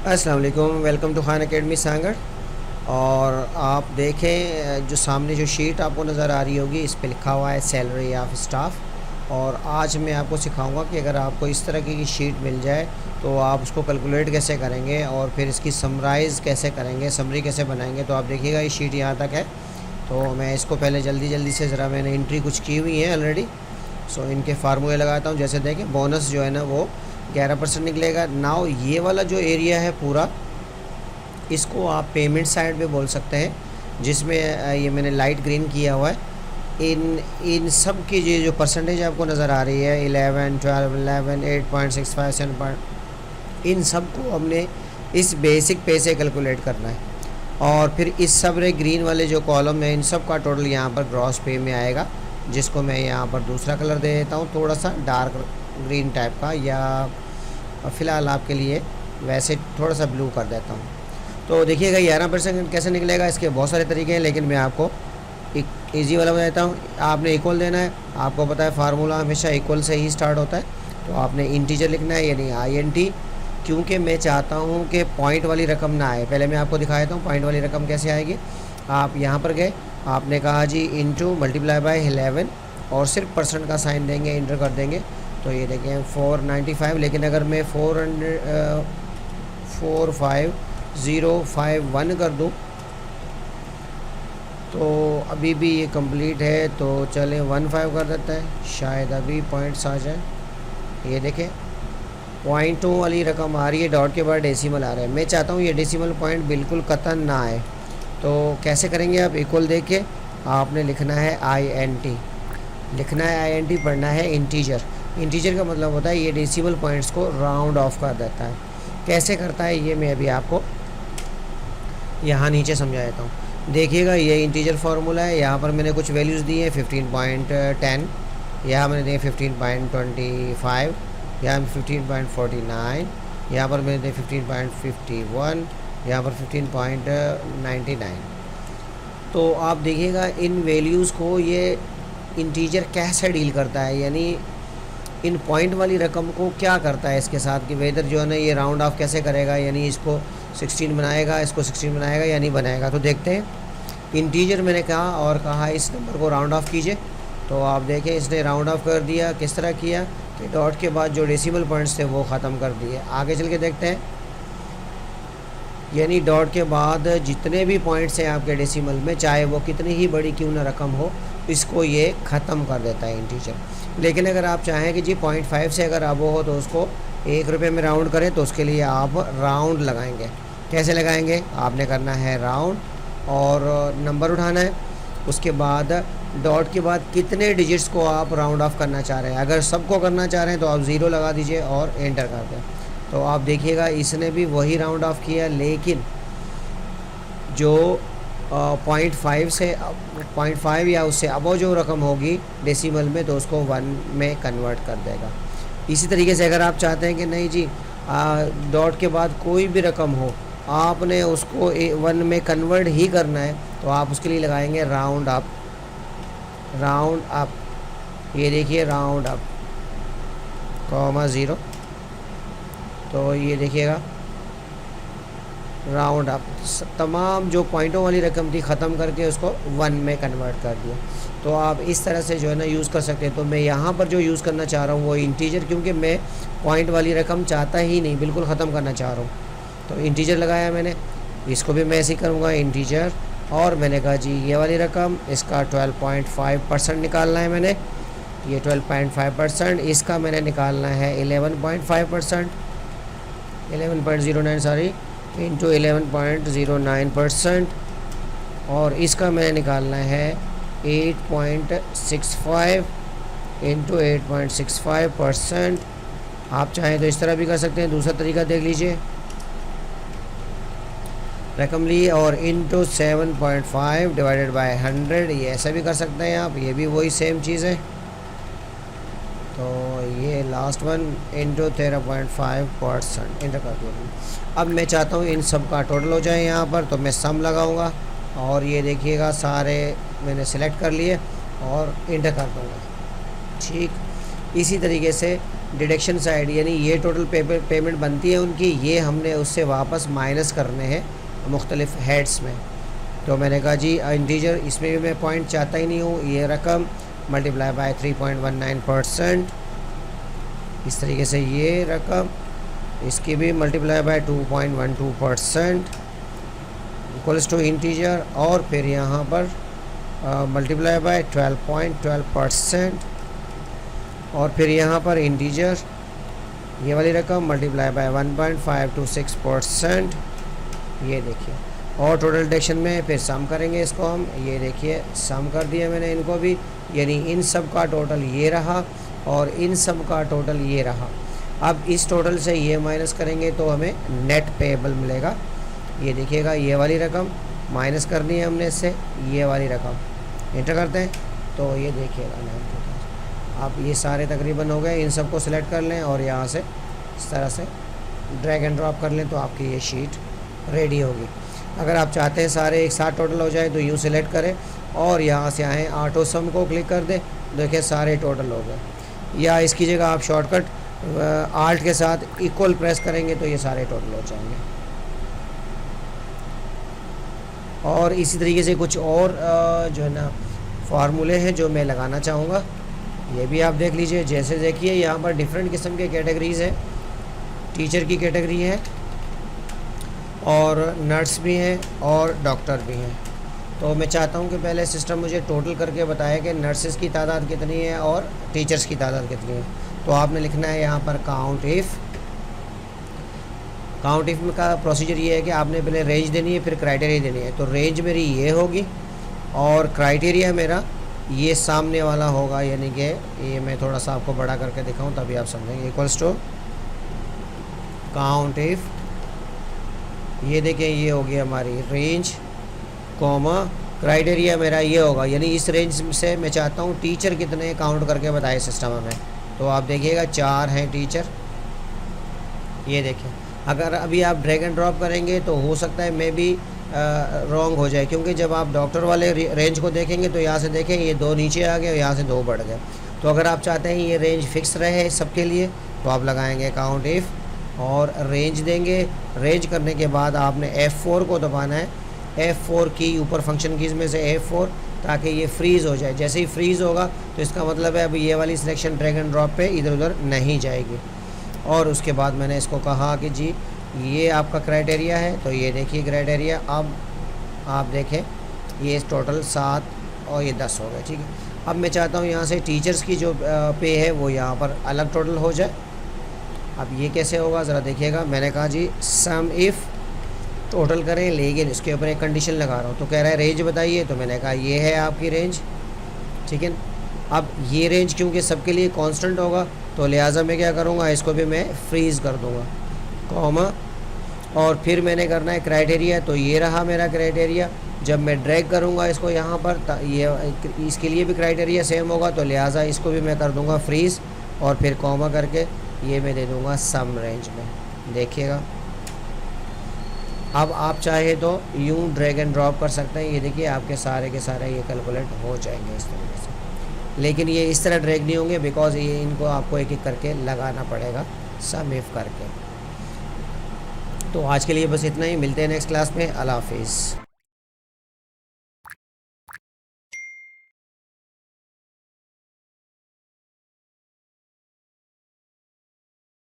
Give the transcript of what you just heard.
अस्सलाम वालेकुम, welcome to Khan Academy सांगड़। और आप देखें जो सामने जो शीट आपको नज़र आ रही होगी, इस पे लिखा हुआ है सैलरी ऑफ स्टाफ। और आज मैं आपको सिखाऊंगा कि अगर आपको इस तरह की शीट मिल जाए तो आप उसको कैलकुलेट कैसे करेंगे और फिर इसकी समराइज़ कैसे करेंगे, समरी कैसे बनाएंगे। तो आप देखिएगा ये शीट यहाँ तक है। तो मैं इसको पहले जल्दी जल्दी से ज़रा मैंने एंट्री कुछ की हुई है ऑलरेडी। सो इनके फार्मूले लगाता हूँ। जैसे देखें बोनस जो है ना वो 11% निकलेगा। नाउ ये वाला जो एरिया है पूरा, इसको आप पेमेंट साइड पे बोल सकते हैं, जिसमें ये मैंने लाइट ग्रीन किया हुआ है। इन इन सब की जो परसेंटेज आपको नज़र आ रही है 11, 12, 11, 8.65, 7, इन सब को हमने इस बेसिक पे से कैलकुलेट करना है। और फिर इस सब रे ग्रीन वाले जो कॉलम है इन सब का टोटल यहाँ पर ग्रॉस पे में आएगा, जिसको मैं यहाँ पर दूसरा कलर दे देता हूँ, थोड़ा सा डार्क ग्रीन टाइप का, या फ़िलहाल आपके लिए वैसे थोड़ा सा ब्लू कर देता हूँ। तो देखिएगा 11% कैसे निकलेगा, इसके बहुत सारे तरीके हैं, लेकिन मैं आपको एक ईजी वाला बताता हूँ। आपने इक्वल देना है, आपको पता है फार्मूला हमेशा इक्वल से ही स्टार्ट होता है। तो आपने इंटीजर लिखना है, यानी INT, क्योंकि मैं चाहता हूँ कि पॉइंट वाली रकम ना आए। पहले मैं आपको दिखा देता हूँ पॉइंट वाली रकम कैसे आएगी। आप यहाँ पर गए, आपने कहा जी इंटू मल्टीप्लाई बाय 11 और सिर्फ परसेंट का साइन देंगे, इंटर कर देंगे। तो ये देखें 495, लेकिन अगर मैं 45051 कर दूँ तो अभी भी ये कंप्लीट है। तो चलें 15 कर देता है, शायद अभी पॉइंट्स आ जाए। ये देखें पॉइंटों वाली रकम आ रही है, डॉट के बाद डेसिमल आ रहा है। मैं चाहता हूँ ये डेसिमल पॉइंट बिल्कुल कतन ना आए। तो कैसे करेंगे आप, इक्वल देख के आपने लिखना है INT, लिखना है INT, पढ़ना है इंटीजर। इंटीजर का मतलब होता है ये डेसिमल पॉइंट्स को राउंड ऑफ कर देता है। कैसे करता है ये मैं अभी आपको यहाँ नीचे समझा देता हूँ। देखिएगा ये इंटीजर फार्मूला है, यहाँ पर मैंने कुछ वैल्यूज़ दी हैं 15.10, यहाँ मैंने दिए 15.25, यहाँ 15.49, यहाँ पर मैंने दिए 15.51, यहाँ पर 15.99। तो आप देखिएगा इन वैल्यूज़ को ये इंटीजर कैसे डील करता है, यानी इन पॉइंट वाली रकम को क्या करता है इसके साथ, कि वेदर जो है ना ये राउंड ऑफ कैसे करेगा, यानी इसको 16 बनाएगा, इसको 16 बनाएगा या नहीं बनाएगा। तो देखते हैं। इंटीजर मैंने कहा और कहा इस नंबर को राउंड ऑफ कीजिए। तो आप देखें इसने राउंड ऑफ कर दिया। किस तरह किया कि डॉट के बाद जो डेसिमल पॉइंट्स थे वो ख़त्म कर दिए। आगे चल के देखते हैं, यानी डॉट के बाद जितने भी पॉइंट्स हैं आपके डेसिमल में, चाहे वो कितनी ही बड़ी क्यों ना रकम हो, इसको ये ख़त्म कर देता है इंटीजर। लेकिन अगर आप चाहें कि जी 0.5 से अगर अब हो तो उसको 1 रुपये में राउंड करें, तो उसके लिए आप राउंड लगाएंगे। कैसे लगाएंगे, आपने करना है राउंड और नंबर उठाना है। उसके बाद डॉट के बाद कितने डिजिट्स को आप राउंड ऑफ करना चाह रहे हैं। अगर सबको करना चाह रहे हैं तो आप 0 लगा दीजिए और एंटर कर दें। तो आप देखिएगा इसने भी वही राउंड ऑफ किया, लेकिन जो 0.5 से 0.5 या उससे अबव जो रकम होगी डेसिमल में, तो उसको 1 में कन्वर्ट कर देगा। इसी तरीके से अगर आप चाहते हैं कि नहीं जी डॉट के बाद कोई भी रकम हो, आपने उसको 1 में कन्वर्ट ही करना है, तो आप उसके लिए लगाएंगे राउंड अप। राउंड अप, ये देखिए राउंड अप, कॉमा 0। तो ये देखिएगा राउंड अप, तमाम जो पॉइंटों वाली रकम थी ख़त्म करके उसको 1 में कन्वर्ट कर दिया। तो आप इस तरह से जो है ना यूज़ कर सकते हैं। तो मैं यहाँ पर जो यूज़ करना चाह रहा हूँ वो इंटीजर, क्योंकि मैं पॉइंट वाली रकम चाहता ही नहीं, बिल्कुल ख़त्म करना चाह रहा हूँ। तो इंटीजर लगाया मैंने, इसको भी मैं ऐसे ही करूँगा इंटीजर। और मैंने कहा जी ये वाली रकम, इसका 12.5% निकालना है मैंने, ये 12.5%, इसका मैंने निकालना है 11.5%, 11.09 सॉरी, इंटू 11.09%, और इसका मैंने निकालना है 8.65 इंटू 8.65%। आप चाहें तो इस तरह भी कर सकते हैं, दूसरा तरीका देख लीजिए। रकम ली और इंटू 7.5 डिवाइडेड बाय 100, ये ऐसा भी कर सकते हैं आप, ये भी वही सेम चीज़ है। तो ये लास्ट वन इंटू 13.5% इंटर कर दिया। अब मैं चाहता हूँ इन सब का टोटल हो जाए यहाँ पर, तो मैं सम लगाऊंगा और ये देखिएगा सारे मैंने सेलेक्ट कर लिए और इंटर कर दूँगा। ठीक इसी तरीके से डिडक्शन साइड, यानी ये टोटल पेमेंट बनती है उनकी, ये हमने उससे वापस माइनस करने हैं मुख्तलिफ हेड्स में। तो मैंने कहा जी इंटीजर, इसमें भी मैं पॉइंट चाहता ही नहीं हूँ, ये रकम मल्टीप्लाई बाय 3.19%, इस तरीके से ये रकम, इसकी भी multiply by 2.12% equals to integer, और फिर यहाँ पर मल्टीप्लाई बाय 12.12%, और फिर यहाँ पर इंटीजर ये वाली रकम मल्टीप्लाई बाय 1.526%, ये देखिए। और टोटल डिडक्शन में फिर सम करेंगे इसको हम, ये देखिए सम कर दिया मैंने इनको भी, यानी इन सब का टोटल ये रहा और इन सब का टोटल ये रहा। अब इस टोटल से ये माइनस करेंगे तो हमें नेट पेएबल मिलेगा। ये देखिएगा, ये वाली रकम माइनस करनी है हमने इससे, ये वाली रकम एंटर करते हैं तो ये देखिएगा। आप ये सारे तकरीबन हो गए, इन सबको सिलेक्ट कर लें और यहाँ से इस तरह से ड्रैग एंड ड्रॉप कर लें तो आपकी ये शीट रेडी होगी। अगर आप चाहते हैं सारे एक साथ टोटल हो जाए तो यूँ सिलेक्ट करें और यहाँ से आएँ ऑटो सम को क्लिक कर दें, देखिए सारे टोटल हो गए। या इसकी जगह आप शॉर्टकट आल्ट के साथ इक्वल प्रेस करेंगे तो ये सारे टोटल हो जाएंगे। और इसी तरीके से कुछ और जो है ना फार्मूले हैं जो मैं लगाना चाहूँगा, ये भी आप देख लीजिए। जैसे देखिए यहाँ पर डिफरेंट किस्म के कैटेगरीज़ हैं, टीचर की कैटेगरी है और नर्स भी हैं और डॉक्टर भी हैं। तो मैं चाहता हूँ कि पहले सिस्टम मुझे टोटल करके बताए कि नर्सेज़ की तादाद कितनी है और टीचर्स की तादाद कितनी है। तो आपने लिखना है यहाँ पर काउंट इफ़ का प्रोसीजर ये है कि आपने पहले रेंज देनी है फिर क्राइटेरिया देनी है। तो रेंज मेरी ये होगी और क्राइटेरिया मेरा ये सामने वाला होगा, यानी कि ये मैं थोड़ा सा आपको बड़ा करके दिखाऊं तभी आप समझेंगे। इक्वल्स टू काउंट इफ़, ये देखें ये होगी हमारी रेंज कॉमा क्राइटेरिया मेरा ये होगा, यानी इस रेंज से मैं चाहता हूँ टीचर कितने काउंट करके बताए सिस्टम हमें। तो आप देखिएगा 4 हैं टीचर, ये देखें। अगर अभी आप ड्रैग एंड ड्रॉप करेंगे तो हो सकता है मे बी रॉन्ग हो जाए, क्योंकि जब आप डॉक्टर वाले रेंज को देखेंगे तो यहाँ से देखें ये 2 नीचे आ गए और यहाँ से 2 बढ़ गए। तो अगर आप चाहते हैं ये रेंज फिक्स रहे सबके लिए तो आप लगाएंगे काउंट इफ़ और रेंज देंगे। रेंज करने के बाद आपने F4 को दबाना है, F4 की ऊपर फंक्शन कीज़ में से F4, ताकि ये फ्रीज़ हो जाए। जैसे ही फ्रीज़ होगा तो इसका मतलब है अब ये वाली सिलेक्शन ड्रैग एंड ड्रॉप पे इधर उधर नहीं जाएगी। और उसके बाद मैंने इसको कहा कि जी ये आपका क्राइटेरिया है, तो ये देखिए क्राइटेरिया। अब आप देखें ये टोटल 7 और ये 10 हो गए, ठीक है। अब मैं चाहता हूँ यहाँ से टीचर्स की जो पे है वो यहाँ पर अलग टोटल हो जाए। अब ये कैसे होगा ज़रा देखिएगा। मैंने कहा जी सम इफ़ टोटल करें, लेकिन इसके ऊपर एक कंडीशन लगा रहा हूँ। तो कह रहा है रेंज बताइए, तो मैंने कहा ये है आपकी रेंज, ठीक है। अब ये रेंज क्योंकि सबके लिए कांस्टेंट होगा तो लिहाजा मैं क्या करूँगा, इसको भी मैं फ्रीज़ कर दूँगा कॉमा, और फिर मैंने करना है क्राइटेरिया। तो ये रहा मेरा क्राइटेरिया। जब मैं ड्रैग करूँगा इसको यहाँ पर, ये इसके लिए भी क्राइटेरिया सेम होगा, तो लिहाजा इसको भी मैं कर दूँगा फ्रीज़ और फिर कॉमा करके ये मैं दे दूँगा सम रेंज में, देखिएगा। अब आप चाहे तो यूँ ड्रैग एंड ड्रॉप कर सकते हैं, ये देखिए आपके सारे के सारे ये कैलकुलेट हो जाएंगे इस तरीके से। लेकिन ये इस तरह ड्रैग नहीं होंगे बिकॉज़ ये इनको आपको एक एक करके लगाना पड़ेगा सम इफ़ करके। तो आज के लिए बस इतना ही, मिलते हैं नेक्स्ट क्लास में। अल्लाह हाफिज़।